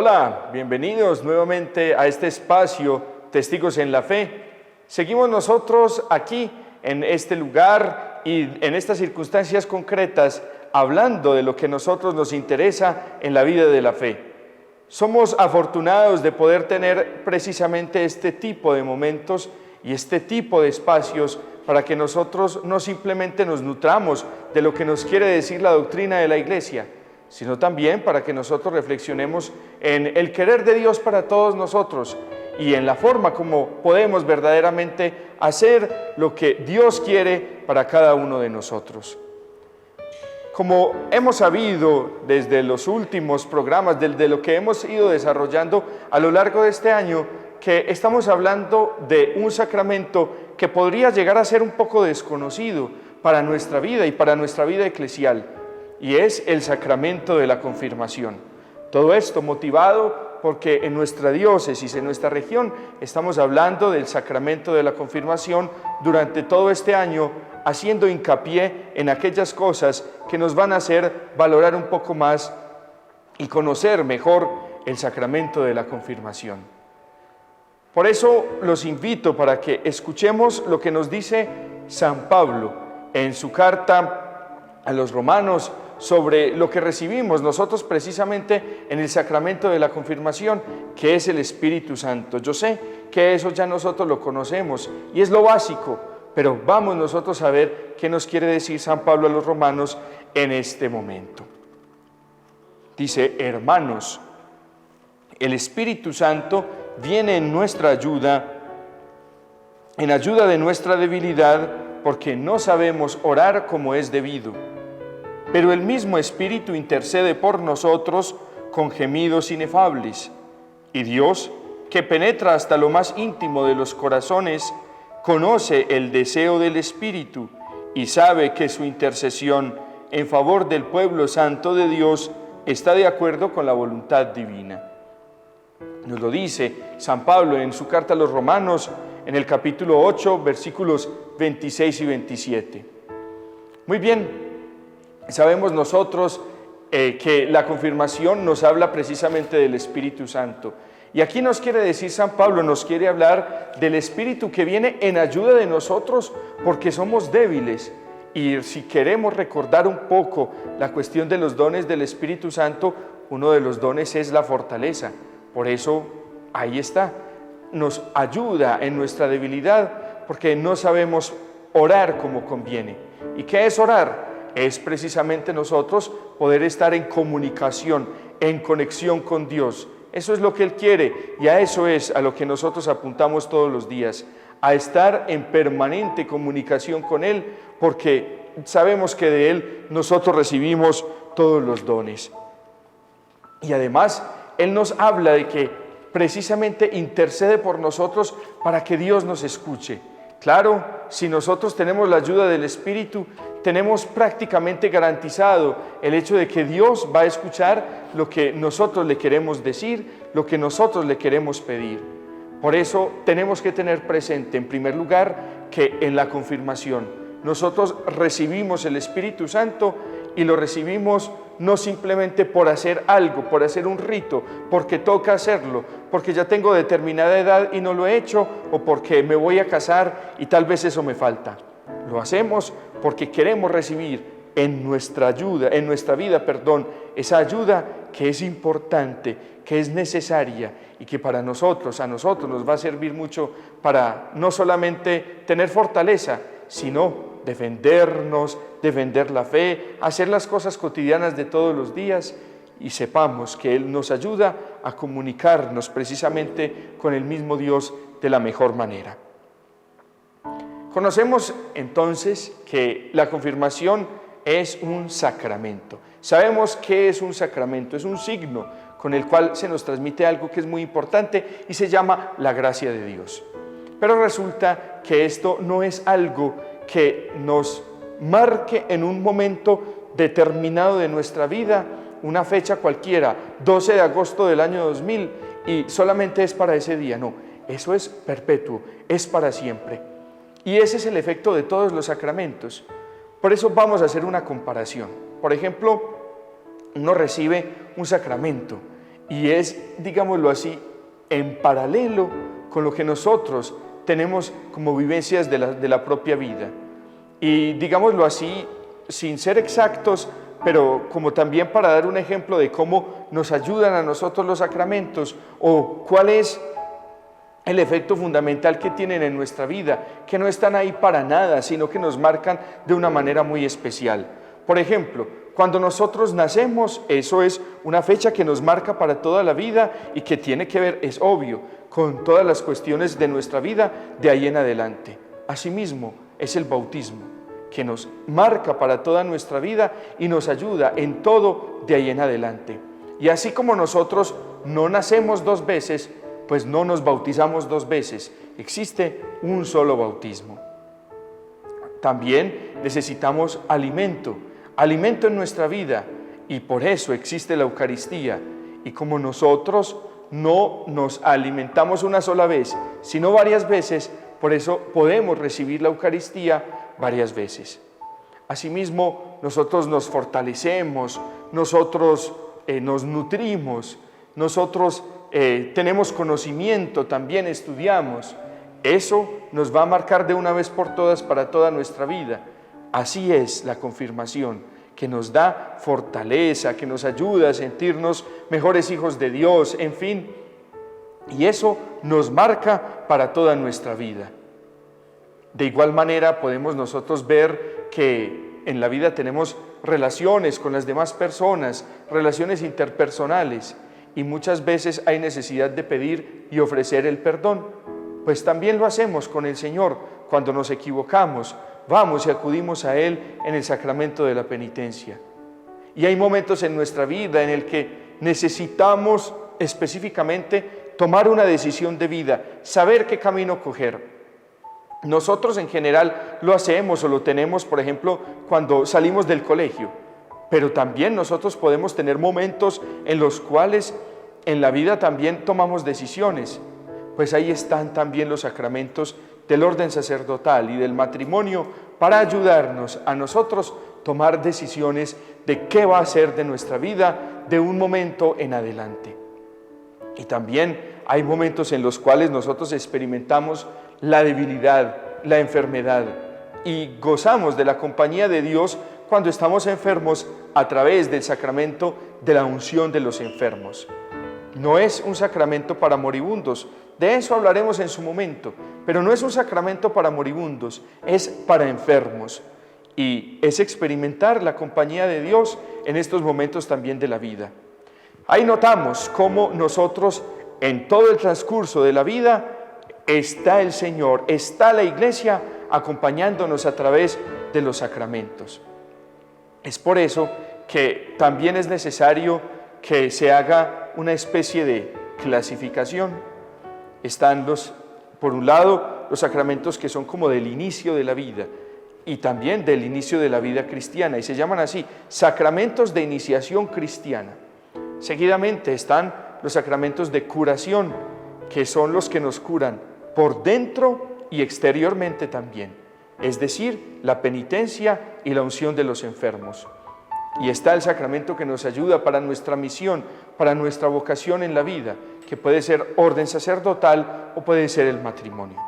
Hola, bienvenidos nuevamente a este espacio Testigos en la Fe. Seguimos nosotros aquí en este lugar y en estas circunstancias concretas hablando de lo que a nosotros nos interesa en la vida de la fe. Somos afortunados de poder tener precisamente este tipo de momentos y este tipo de espacios para que nosotros no simplemente nos nutramos de lo que nos quiere decir la doctrina de la Iglesia, sino también para que nosotros reflexionemos en el querer de Dios para todos nosotros y en la forma como podemos verdaderamente hacer lo que Dios quiere para cada uno de nosotros. Como hemos sabido desde los últimos programas, desde lo que hemos ido desarrollando a lo largo de este año, que estamos hablando de un sacramento que podría llegar a ser un poco desconocido para nuestra vida y para nuestra vida eclesial, y es el sacramento de la confirmación. Todo esto motivado porque en nuestra diócesis, en nuestra región, estamos hablando del sacramento de la confirmación durante todo este año, haciendo hincapié en aquellas cosas que nos van a hacer valorar un poco más y conocer mejor el sacramento de la confirmación. Por eso los invito para que escuchemos lo que nos dice San Pablo en su carta a los romanos sobre lo que recibimos nosotros precisamente en el sacramento de la confirmación, que es el Espíritu Santo. Yo sé que eso ya nosotros lo conocemos y es lo básico, pero vamos nosotros a ver qué nos quiere decir San Pablo a los romanos en este momento. Dice: hermanos, el Espíritu Santo viene en nuestra ayuda, en ayuda de nuestra debilidad, porque no sabemos orar como es debido. Pero el mismo Espíritu intercede por nosotros con gemidos inefables. Y Dios, que penetra hasta lo más íntimo de los corazones, conoce el deseo del Espíritu y sabe que su intercesión en favor del pueblo santo de Dios está de acuerdo con la voluntad divina. Nos lo dice San Pablo en su carta a los Romanos, en el capítulo 8, versículos 26 y 27. Muy bien. Sabemos nosotros que la confirmación nos habla precisamente del Espíritu Santo. Y aquí nos quiere decir San Pablo, nos quiere hablar del Espíritu que viene en ayuda de nosotros porque somos débiles. Y si queremos recordar un poco la cuestión de los dones del Espíritu Santo, uno de los dones es la fortaleza. Por eso ahí está, nos ayuda en nuestra debilidad porque no sabemos orar como conviene. ¿Y qué es orar? Es precisamente nosotros poder estar en comunicación, en conexión con Dios. Eso es lo que Él quiere y a eso es a lo que nosotros apuntamos todos los días, a estar en permanente comunicación con Él, porque sabemos que de Él nosotros recibimos todos los dones. Y además, Él nos habla de que precisamente intercede por nosotros para que Dios nos escuche. Claro, si nosotros tenemos la ayuda del Espíritu, tenemos prácticamente garantizado el hecho de que Dios va a escuchar lo que nosotros le queremos decir, lo que nosotros le queremos pedir. Por eso tenemos que tener presente, en primer lugar, que en la confirmación nosotros recibimos el Espíritu Santo y lo recibimos no simplemente por hacer algo, por hacer un rito, porque toca hacerlo, porque ya tengo determinada edad y no lo he hecho, o porque me voy a casar y tal vez eso me falta. Lo hacemos porque queremos recibir en nuestra ayuda, en nuestra vida, esa ayuda que es importante, que es necesaria y que para nosotros, a nosotros nos va a servir mucho para no solamente tener fortaleza, sino defendernos, defender la fe, hacer las cosas cotidianas de todos los días y sepamos que Él nos ayuda a comunicarnos precisamente con el mismo Dios de la mejor manera. Conocemos entonces que la confirmación es un sacramento. Sabemos qué es un sacramento, es un signo con el cual se nos transmite algo que es muy importante y se llama la gracia de Dios. Pero resulta que esto no es algo que nos marque en un momento determinado de nuestra vida, una fecha cualquiera, 12 de agosto del año 2000, y solamente es para ese día. No, eso es perpetuo, es para siempre. Y ese es el efecto de todos los sacramentos. Por eso vamos a hacer una comparación. Por ejemplo, uno recibe un sacramento y es, digámoslo así, en paralelo con lo que nosotros tenemos como vivencias de la propia vida. Y digámoslo así, sin ser exactos, pero como también para dar un ejemplo de cómo nos ayudan a nosotros los sacramentos o cuál es el efecto fundamental que tienen en nuestra vida, que no están ahí para nada, sino que nos marcan de una manera muy especial. Por ejemplo, cuando nosotros nacemos, eso es una fecha que nos marca para toda la vida y que tiene que ver, es obvio, con todas las cuestiones de nuestra vida de ahí en adelante. Asimismo, es el bautismo, que nos marca para toda nuestra vida y nos ayuda en todo de ahí en adelante. Y así como nosotros no nacemos dos veces, pues no nos bautizamos dos veces, existe un solo bautismo. También necesitamos alimento en nuestra vida, y por eso existe la Eucaristía. Y como nosotros no nos alimentamos una sola vez, sino varias veces, por eso podemos recibir la Eucaristía varias veces. Asimismo, nosotros nos fortalecemos, nosotros nos nutrimos, nosotros tenemos conocimiento, también estudiamos. Eso nos va a marcar de una vez por todas para toda nuestra vida. Así es la confirmación, que nos da fortaleza, que nos ayuda a sentirnos mejores hijos de Dios, en fin. Y eso nos marca para toda nuestra vida. De igual manera podemos nosotros ver que en la vida tenemos relaciones con las demás personas, relaciones interpersonales, y muchas veces hay necesidad de pedir y ofrecer el perdón. Pues también lo hacemos con el Señor cuando nos equivocamos. Vamos y acudimos a Él en el sacramento de la penitencia. Y hay momentos en nuestra vida en el que necesitamos específicamente tomar una decisión de vida, saber qué camino coger. Nosotros en general lo hacemos o lo tenemos, por ejemplo, cuando salimos del colegio, pero también nosotros podemos tener momentos en los cuales en la vida también tomamos decisiones. Pues ahí están también los sacramentos del orden sacerdotal y del matrimonio para ayudarnos a nosotros tomar decisiones de qué va a ser de nuestra vida de un momento en adelante. Y también hay momentos en los cuales nosotros experimentamos la debilidad, la enfermedad, y gozamos de la compañía de Dios cuando estamos enfermos a través del sacramento de la unción de los enfermos. No es un sacramento para moribundos, de eso hablaremos en su momento, pero no es un sacramento para moribundos, es para enfermos, y es experimentar la compañía de Dios en estos momentos también de la vida. Ahí notamos cómo nosotros en todo el transcurso de la vida está el Señor, está la Iglesia acompañándonos a través de los sacramentos. Es por eso que también es necesario que se haga una especie de clasificación. Están por un lado, los sacramentos que son como del inicio de la vida y también del inicio de la vida cristiana, y se llaman así, sacramentos de iniciación cristiana. Seguidamente están los sacramentos de curación, que son los que nos curan por dentro y exteriormente también, es decir, la penitencia y la unción de los enfermos. Y está el sacramento que nos ayuda para nuestra misión, para nuestra vocación en la vida, que puede ser orden sacerdotal o puede ser el matrimonio.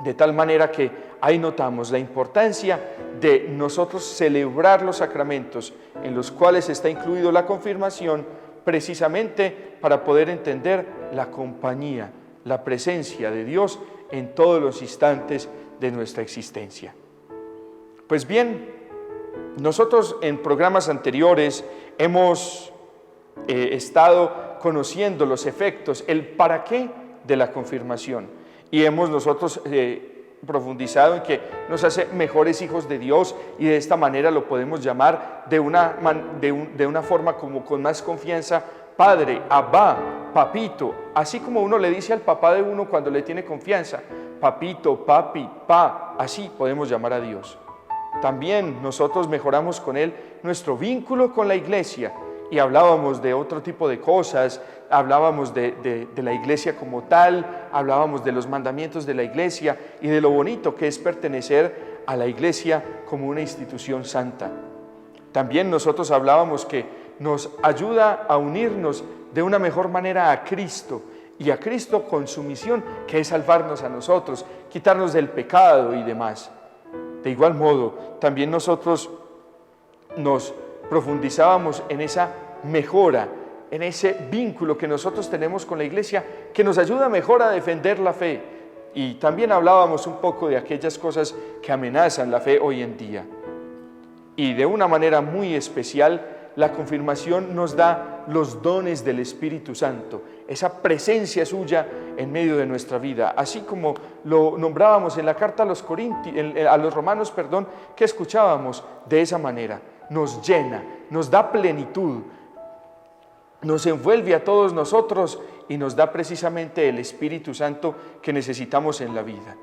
De tal manera que ahí notamos la importancia de nosotros celebrar los sacramentos en los cuales está incluido la confirmación, precisamente para poder entender la compañía, la presencia de Dios en todos los instantes de nuestra existencia. Pues bien, nosotros en programas anteriores hemos estado conociendo los efectos, el para qué de la confirmación, y hemos nosotros profundizado en que nos hace mejores hijos de Dios, y de esta manera lo podemos llamar de una forma como con más confianza, Padre, Abba, Papito, así como uno le dice al papá de uno cuando le tiene confianza, Papito, Papi, Pa, así podemos llamar a Dios. También nosotros mejoramos con Él nuestro vínculo con la Iglesia, y hablábamos de otro tipo de cosas, hablábamos de la Iglesia como tal, hablábamos de los mandamientos de la Iglesia y de lo bonito que es pertenecer a la Iglesia como una institución santa. También nosotros hablábamos que nos ayuda a unirnos de una mejor manera a Cristo, y a Cristo con su misión, que es salvarnos a nosotros, quitarnos del pecado y demás. De igual modo, también nosotros nos profundizábamos en esa mejora, en ese vínculo que nosotros tenemos con la iglesia, que nos ayuda mejor a defender la fe. Y también hablábamos un poco de aquellas cosas que amenazan la fe hoy en día. Y de una manera muy especial, la confirmación nos da los dones del Espíritu Santo, esa presencia suya en medio de nuestra vida, así como lo nombrábamos en la carta a los Romanos, que escuchábamos de esa manera. Nos llena, nos da plenitud, nos envuelve a todos nosotros y nos da precisamente el Espíritu Santo que necesitamos en la vida.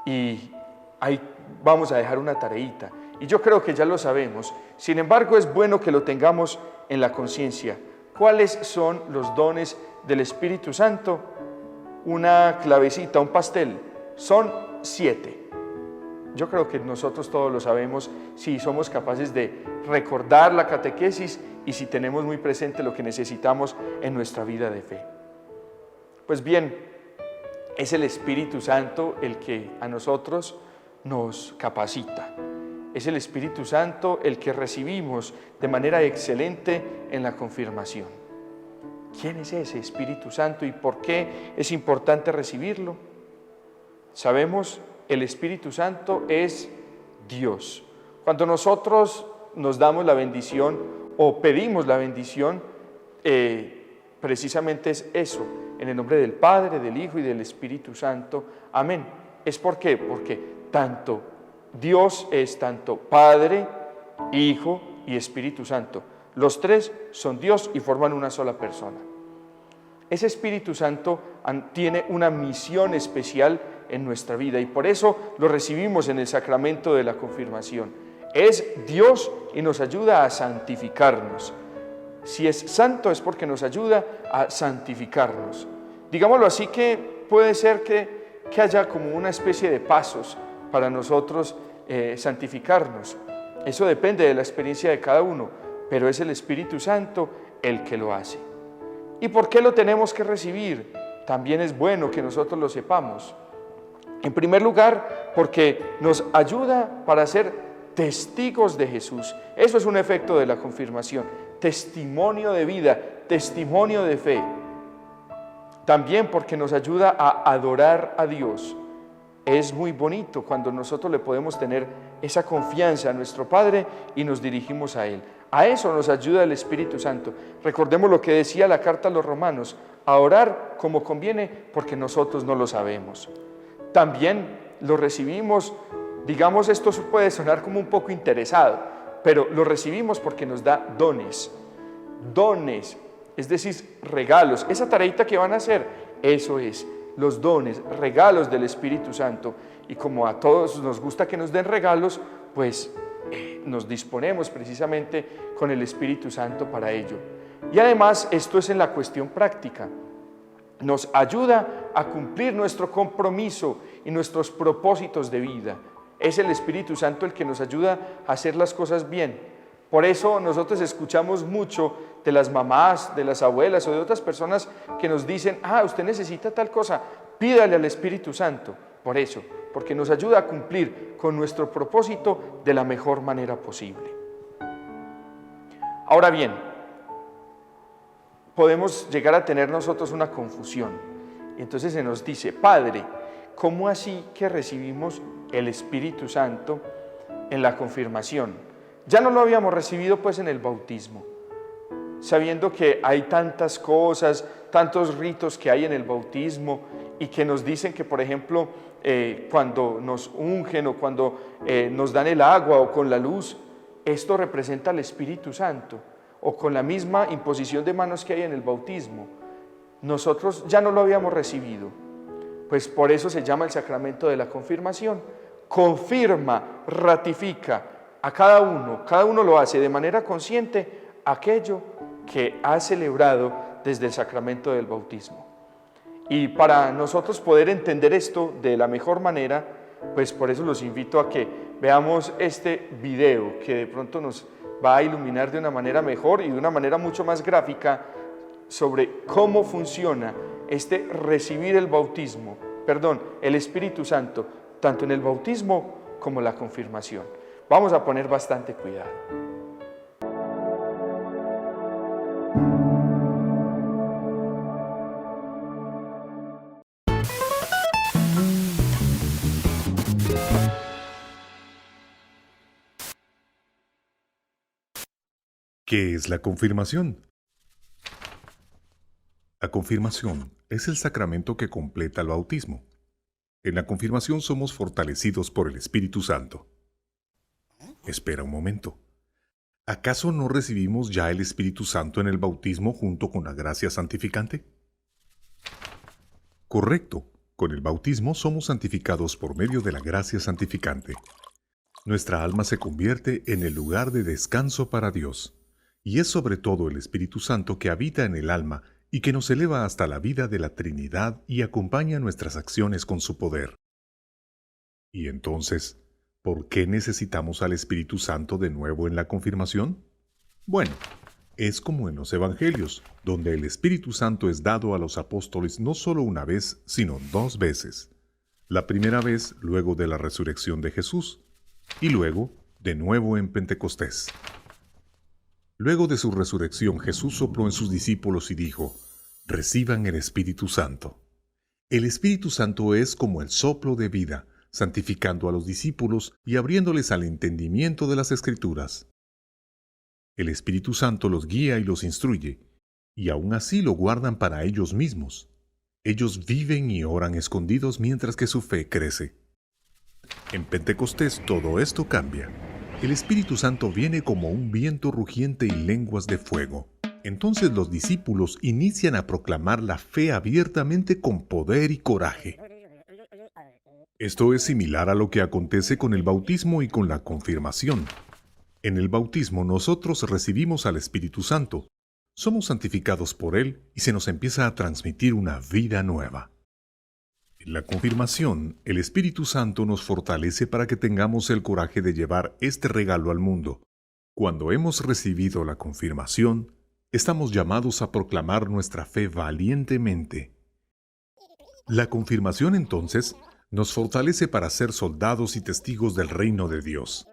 Y ahí vamos a dejar una tareita, y yo creo que ya lo sabemos. Sin embargo, es bueno que lo tengamos en la conciencia. ¿Cuáles son los dones del Espíritu Santo? Una clavecita, un pastel. Son 7. Yo creo que nosotros todos lo sabemos si somos capaces de recordar la catequesis y si tenemos muy presente lo que necesitamos en nuestra vida de fe. Pues bien, es el Espíritu Santo el que a nosotros nos capacita. Es el Espíritu Santo el que recibimos de manera excelente en la confirmación. ¿Quién es ese Espíritu Santo y por qué es importante recibirlo? Sabemos, el Espíritu Santo es Dios. Cuando nosotros nos damos la bendición o pedimos la bendición, precisamente es eso, en el nombre del Padre, del Hijo y del Espíritu Santo. Amén. ¿Es por qué? Porque Dios es tanto Padre, Hijo y Espíritu Santo. Los tres son Dios y forman una sola persona. Ese Espíritu Santo tiene una misión especial en nuestra vida y por eso lo recibimos en el sacramento de la confirmación. Es Dios y nos ayuda a santificarnos. Si es santo es porque nos ayuda a santificarnos. Digámoslo así, que puede ser que haya como una especie de pasos para nosotros santificarnos. Eso depende de la experiencia de cada uno, pero es el Espíritu Santo el que lo hace. ¿Y por qué lo tenemos que recibir? También es bueno que nosotros lo sepamos. En primer lugar, porque nos ayuda para ser testigos de Jesús. Eso es un efecto de la confirmación. Testimonio de vida, testimonio de fe. También porque nos ayuda a adorar a Dios. Es muy bonito cuando nosotros le podemos tener esa confianza a nuestro Padre y nos dirigimos a Él. A eso nos ayuda el Espíritu Santo. Recordemos lo que decía la carta a los Romanos: a orar como conviene porque nosotros no lo sabemos. También lo recibimos, digamos, esto puede sonar como un poco interesado, pero lo recibimos porque nos da dones. Dones, es decir, regalos. Esa tareita que van a hacer, eso es. Los dones, regalos del Espíritu Santo. Y como a todos nos gusta que nos den regalos, pues nos disponemos precisamente con el Espíritu Santo para ello. Y además esto es en la cuestión práctica. Nos ayuda a cumplir nuestro compromiso y nuestros propósitos de vida. Es el Espíritu Santo el que nos ayuda a hacer las cosas bien. Por eso nosotros escuchamos mucho de las mamás, de las abuelas o de otras personas que nos dicen: usted necesita tal cosa, pídale al Espíritu Santo. Por eso, porque nos ayuda a cumplir con nuestro propósito de la mejor manera posible. Ahora bien, podemos llegar a tener nosotros una confusión. Entonces se nos dice: Padre, ¿cómo así que recibimos el Espíritu Santo en la confirmación? Ya no lo habíamos recibido pues en el bautismo, sabiendo que hay tantas cosas, tantos ritos que hay en el bautismo y que nos dicen que, por ejemplo, cuando nos ungen o cuando nos dan el agua o con la luz, esto representa al Espíritu Santo, o con la misma imposición de manos que hay en el bautismo. Nosotros ya no lo habíamos recibido, pues por eso se llama el sacramento de la confirmación. Confirma, ratifica a cada uno lo hace de manera consciente aquello que ha celebrado desde el sacramento del bautismo. Y para nosotros poder entender esto de la mejor manera, pues por eso los invito a que veamos este video que de pronto nos va a iluminar de una manera mejor y de una manera mucho más gráfica sobre cómo funciona este recibir el Espíritu Santo, tanto en el bautismo como la confirmación. Vamos a poner bastante cuidado. ¿Qué es la confirmación? La confirmación es el sacramento que completa el bautismo. En la confirmación somos fortalecidos por el Espíritu Santo. Espera un momento. ¿Acaso no recibimos ya el Espíritu Santo en el bautismo junto con la gracia santificante? Correcto. Con el bautismo somos santificados por medio de la gracia santificante. Nuestra alma se convierte en el lugar de descanso para Dios. Y es sobre todo el Espíritu Santo que habita en el alma y que nos eleva hasta la vida de la Trinidad y acompaña nuestras acciones con su poder. Y entonces, ¿por qué necesitamos al Espíritu Santo de nuevo en la confirmación? Bueno, es como en los Evangelios, donde el Espíritu Santo es dado a los apóstoles no solo una vez, sino 2 veces. La primera vez luego de la resurrección de Jesús, y luego de nuevo en Pentecostés. Luego de su resurrección, Jesús sopló en sus discípulos y dijo: «Reciban el Espíritu Santo». El Espíritu Santo es como el soplo de vida, santificando a los discípulos y abriéndoles al entendimiento de las Escrituras. El Espíritu Santo los guía y los instruye, y aún así lo guardan para ellos mismos. Ellos viven y oran escondidos mientras que su fe crece. En Pentecostés todo esto cambia. El Espíritu Santo viene como un viento rugiente y lenguas de fuego. Entonces los discípulos inician a proclamar la fe abiertamente con poder y coraje. Esto es similar a lo que acontece con el bautismo y con la confirmación. En el bautismo nosotros recibimos al Espíritu Santo, somos santificados por Él y se nos empieza a transmitir una vida nueva. En la confirmación, el Espíritu Santo nos fortalece para que tengamos el coraje de llevar este regalo al mundo. Cuando hemos recibido la confirmación, estamos llamados a proclamar nuestra fe valientemente. La confirmación, entonces, nos fortalece para ser soldados y testigos del reino de Dios.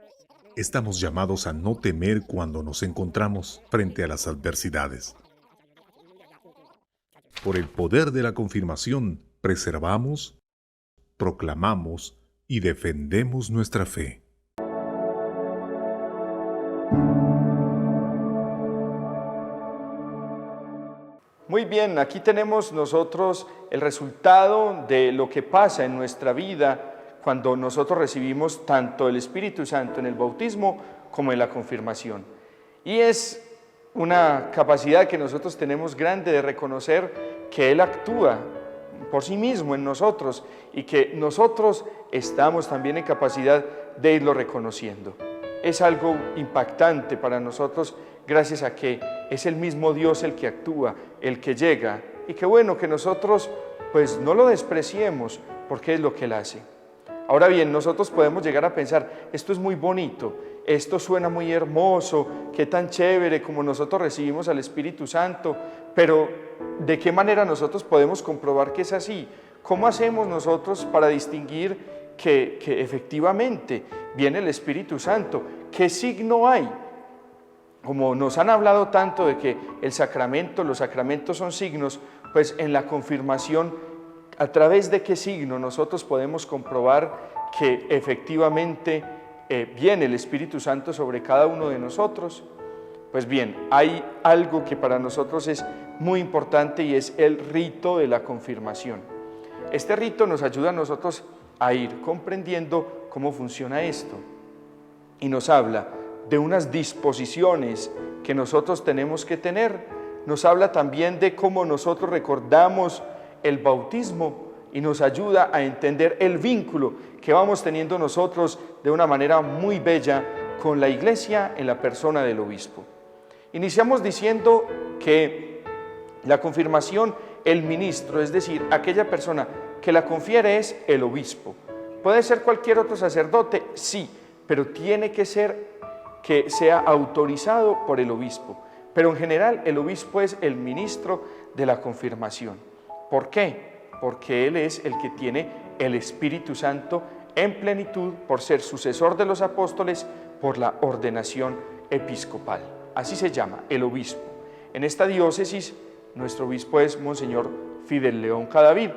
Estamos llamados a no temer cuando nos encontramos frente a las adversidades. Por el poder de la confirmación, preservamos, proclamamos y defendemos nuestra fe. Muy bien, aquí tenemos nosotros el resultado de lo que pasa en nuestra vida cuando nosotros recibimos tanto el Espíritu Santo en el bautismo como en la confirmación. Y es una capacidad que nosotros tenemos grande de reconocer que Él actúa por sí mismo en nosotros y que nosotros estamos también en capacidad de irlo reconociendo. Es algo impactante para nosotros gracias a que es el mismo Dios el que actúa, el que llega, y qué bueno que nosotros pues no lo despreciemos porque es lo que Él hace. Ahora bien, nosotros podemos llegar a pensar, esto es muy bonito, esto suena muy hermoso, qué tan chévere como nosotros recibimos al Espíritu Santo, pero ¿de qué manera nosotros podemos comprobar que es así? ¿Cómo hacemos nosotros para distinguir que efectivamente viene el Espíritu Santo? ¿Qué signo hay? Como nos han hablado tanto de que los sacramentos son signos, pues en la confirmación, ¿a través de qué signo nosotros podemos comprobar que efectivamente viene el Espíritu Santo sobre cada uno de nosotros? Pues bien, hay algo que para nosotros es muy importante y es el rito de la confirmación. Este rito nos ayuda a nosotros a ir comprendiendo cómo funciona esto y nos habla de unas disposiciones que nosotros tenemos que tener. Nos habla también de cómo nosotros recordamos el bautismo y nos ayuda a entender el vínculo que vamos teniendo nosotros de una manera muy bella con la Iglesia en la persona del obispo. Iniciamos diciendo que la confirmación, el ministro, es decir, aquella persona que la confiere es el obispo. ¿Puede ser cualquier otro sacerdote? Sí, pero tiene que ser que sea autorizado por el obispo. pero en general el obispo es el ministro de la confirmación. ¿Por qué? Porque él es el que tiene el Espíritu Santo en plenitud por ser sucesor de los apóstoles por la ordenación episcopal. Así se llama, el obispo. En esta diócesis, nuestro obispo es Monseñor Fidel León Cadavid,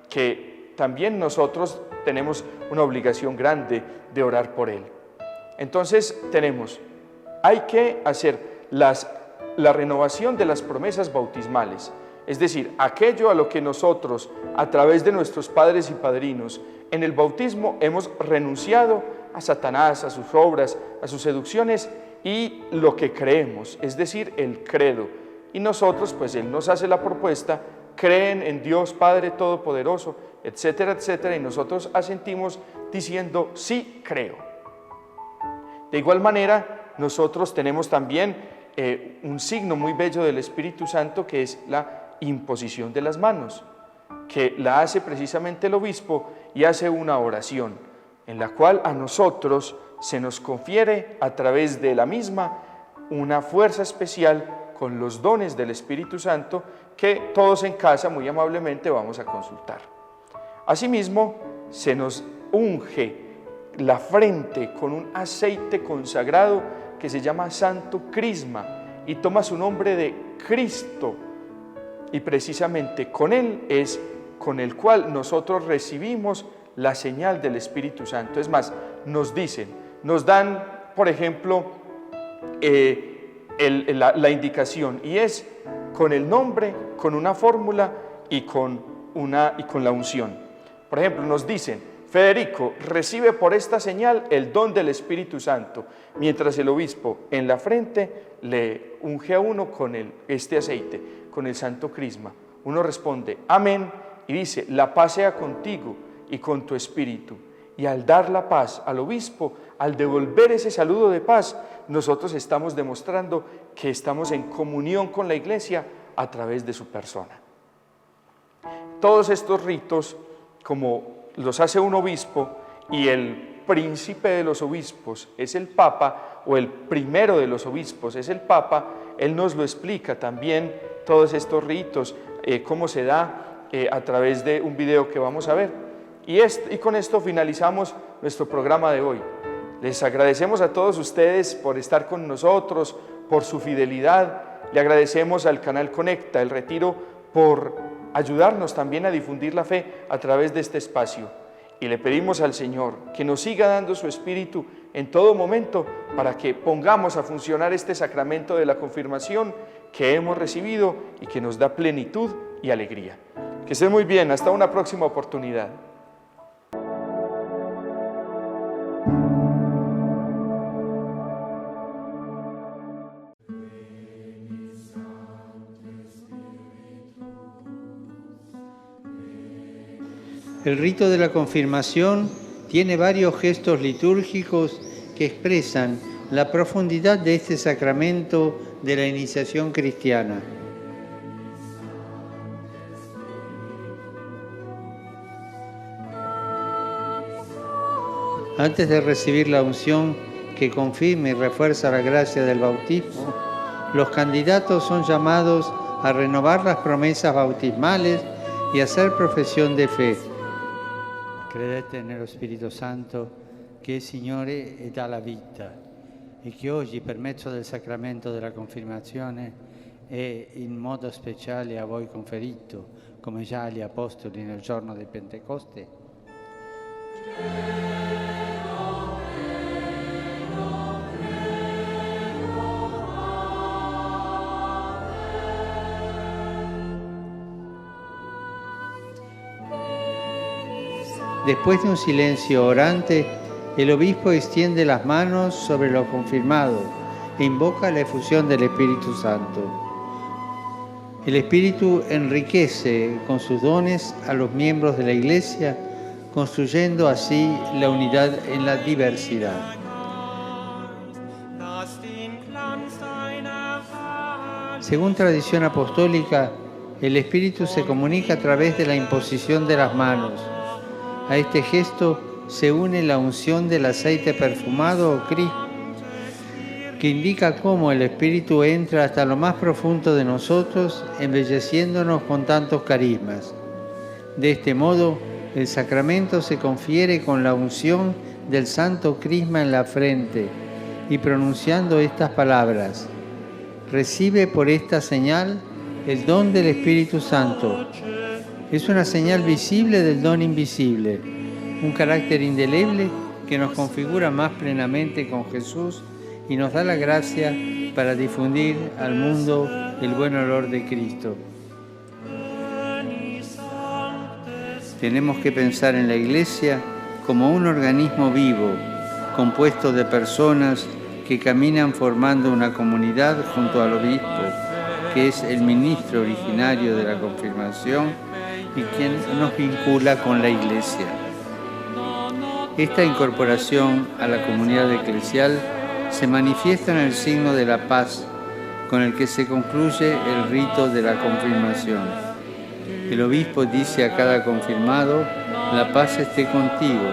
que también nosotros tenemos una obligación grande de orar por él. Entonces hay que hacer la renovación de las promesas bautismales, es decir, aquello a lo que nosotros, a través de nuestros padres y padrinos, en el bautismo hemos renunciado a Satanás, a sus obras, a sus seducciones y lo que creemos, es decir, el credo. Y nosotros, pues Él nos hace la propuesta, creen en Dios Padre Todopoderoso, etcétera, etcétera, y nosotros asentimos diciendo, sí, creo. De igual manera, nosotros tenemos también un signo muy bello del Espíritu Santo, que es la imposición de las manos, que la hace precisamente el obispo y hace una oración en la cual a nosotros se nos confiere a través de la misma una fuerza especial con los dones del Espíritu Santo que todos en casa muy amablemente vamos a consultar. Asimismo, se nos unge la frente con un aceite consagrado que se llama Santo Crisma y toma su nombre de Cristo, y precisamente con él es con el cual nosotros recibimos la señal del Espíritu Santo. Es más, nos dan, por ejemplo, la indicación, y es con el nombre, con una fórmula y con la unción. Por ejemplo, nos dicen: Federico, recibe por esta señal el don del Espíritu Santo, mientras el obispo en la frente le unge a uno con este aceite, con el Santo Crisma. Uno responde amén y dice: la paz sea contigo y con tu espíritu. Y al dar la paz al obispo, al devolver ese saludo de paz, nosotros estamos demostrando que estamos en comunión con la Iglesia a través de su persona. Todos estos ritos, como los hace un obispo, y el príncipe de los obispos es el Papa, o el primero de los obispos es el Papa, él nos lo explica también, todos estos ritos, cómo se da a través de un video que vamos a ver. Y con esto finalizamos nuestro programa de hoy. Les agradecemos a todos ustedes por estar con nosotros, por su fidelidad. Le agradecemos al canal Conecta, el Retiro, por ayudarnos también a difundir la fe a través de este espacio. Y le pedimos al Señor que nos siga dando su Espíritu en todo momento para que pongamos a funcionar este sacramento de la confirmación que hemos recibido y que nos da plenitud y alegría. Que estén muy bien, hasta una próxima oportunidad. El rito de la confirmación tiene varios gestos litúrgicos que expresan la profundidad de este sacramento de la iniciación cristiana. Antes de recibir la unción que confirma y refuerza la gracia del bautismo, los candidatos son llamados a renovar las promesas bautismales y hacer profesión de fe. Credete nello Spirito Santo, che è Signore e dà la vita, e che oggi, per mezzo del sacramento della confirmazione, è in modo speciale a voi conferito, come già agli Apostoli nel giorno di Pentecoste. Después de un silencio orante, el obispo extiende las manos sobre lo confirmado e invoca la efusión del Espíritu Santo. El Espíritu enriquece con sus dones a los miembros de la Iglesia, construyendo así la unidad en la diversidad. Según tradición apostólica, el Espíritu se comunica a través de la imposición de las manos. A este gesto se une la unción del aceite perfumado o crisma, que indica cómo el Espíritu entra hasta lo más profundo de nosotros, embelleciéndonos con tantos carismas. De este modo, el sacramento se confiere con la unción del Santo Crisma en la frente y pronunciando estas palabras: recibe por esta señal el don del Espíritu Santo. Es una señal visible del don invisible, un carácter indeleble que nos configura más plenamente con Jesús y nos da la gracia para difundir al mundo el buen olor de Cristo. Tenemos que pensar en la Iglesia como un organismo vivo, compuesto de personas que caminan formando una comunidad junto al obispo, que es el ministro originario de la confirmación y quien nos vincula con la Iglesia. Esta incorporación a la comunidad eclesial se manifiesta en el signo de la paz, con el que se concluye el rito de la confirmación. El obispo dice a cada confirmado: la paz esté contigo.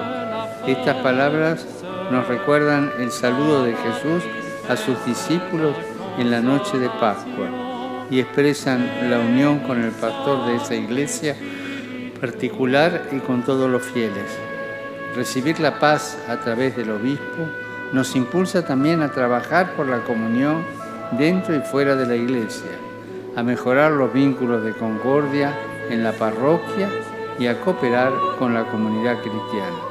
Estas palabras nos recuerdan el saludo de Jesús a sus discípulos en la noche de Pascua y expresan la unión con el pastor de esa iglesia particular y con todos los fieles. Recibir la paz a través del obispo nos impulsa también a trabajar por la comunión dentro y fuera de la iglesia, a mejorar los vínculos de concordia en la parroquia y a cooperar con la comunidad cristiana.